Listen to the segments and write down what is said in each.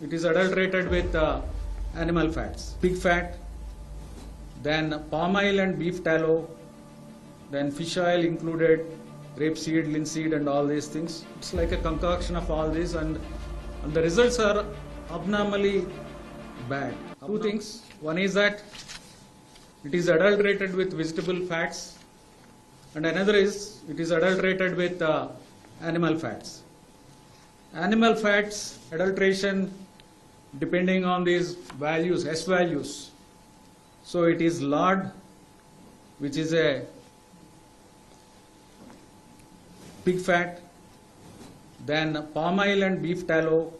It is adulterated with animal fats, pig fat, then palm oil and beef tallow, then fish oil included, rapeseed, linseed and all these things. It's like a concoction of all this, and the results are abnormally bad. Two things. One is that it is adulterated with vegetable fats, and another is it is adulterated with animal fats. Animal fats adulteration depending on these values, S values. So it is lard, which is a pig fat, then palm oil and beef tallow,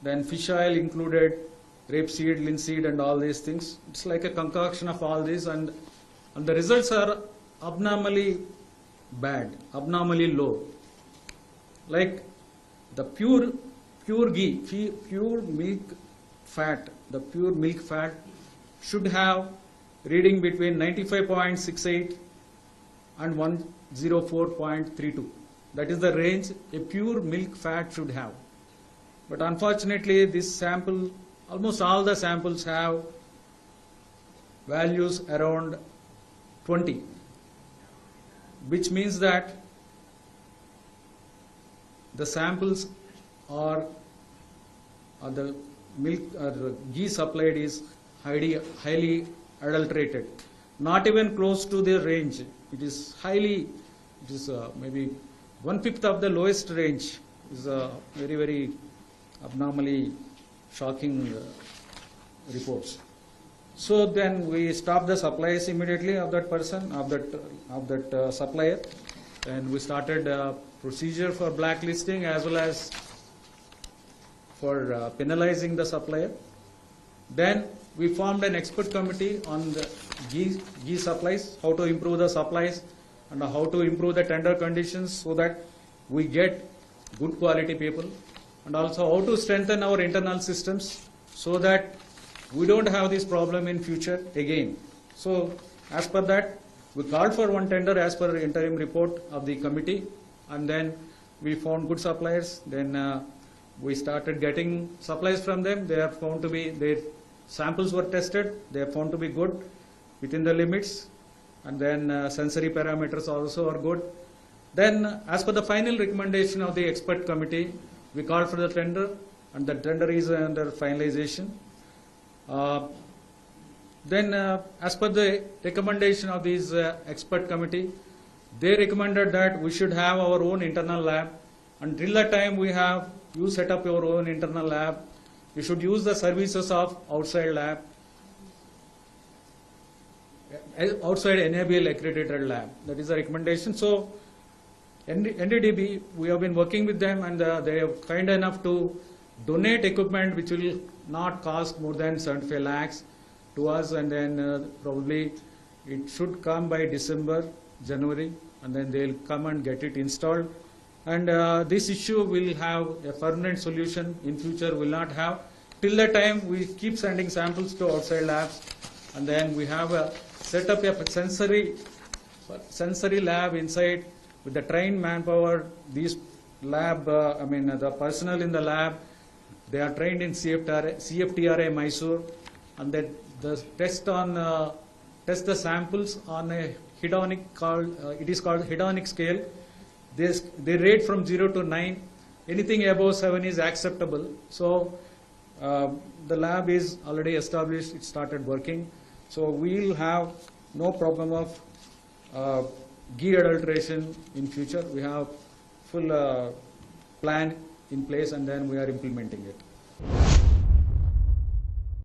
then fish oil included, rapeseed, linseed and all these things. It's like a concoction of all this, and the results are abnormally bad, abnormally low. Like the pure ghee, pure milk fat, the pure milk fat should have reading between 95.68 and 104.32. That is the range a pure milk fat should have. But unfortunately, this sample, almost all the samples have values around 20, which means that the samples or the milk or the ghee supplied is highly adulterated, not even close to the range. It is highly, it is maybe 1/5 of the lowest range. Is very, very abnormally shocking reports. So then we stopped the supplies immediately of that person, of that supplier, and we started a procedure for blacklisting as well as for penalizing the supplier. Then we formed an expert committee on the ghee supplies, how to improve the supplies and how to improve the tender conditions so that we get good quality people, and also how to strengthen our internal systems so that we don't have this problem in future again. So as per that, we called for one tender as per interim report of the committee, and then we found good suppliers. Then we started getting supplies from them. They are found to be, their samples were tested, they are found to be good within the limits, and then sensory parameters also are good. Then as per the final recommendation of the expert committee, we called for the tender, and the tender is under finalization. Then as per the recommendation of this expert committee, they recommended that we should have our own internal lab. Until that time you set up your own internal lab. You should use the services of outside lab, outside NABL accredited lab. That is the recommendation. So NDDB, we have been working with them, and they are kind enough to donate equipment which will not cost more than 75 lakhs to us, and then probably it should come by December, January, and then they'll come and get it installed. And this issue will have a permanent solution. In future will not have. Till the time we keep sending samples to outside labs, and then we have set up a sensory lab inside with the trained manpower. These lab, the personnel in the lab, they are trained in CFTRA Mysore, and they test the samples on a hedonic it is called hedonic scale. They rate from 0 to 9. Anything above 7 is acceptable. So the lab is already established. It started working. So we will have no problem of ghee adulteration in future. We have full plan in place, and then we are implementing it.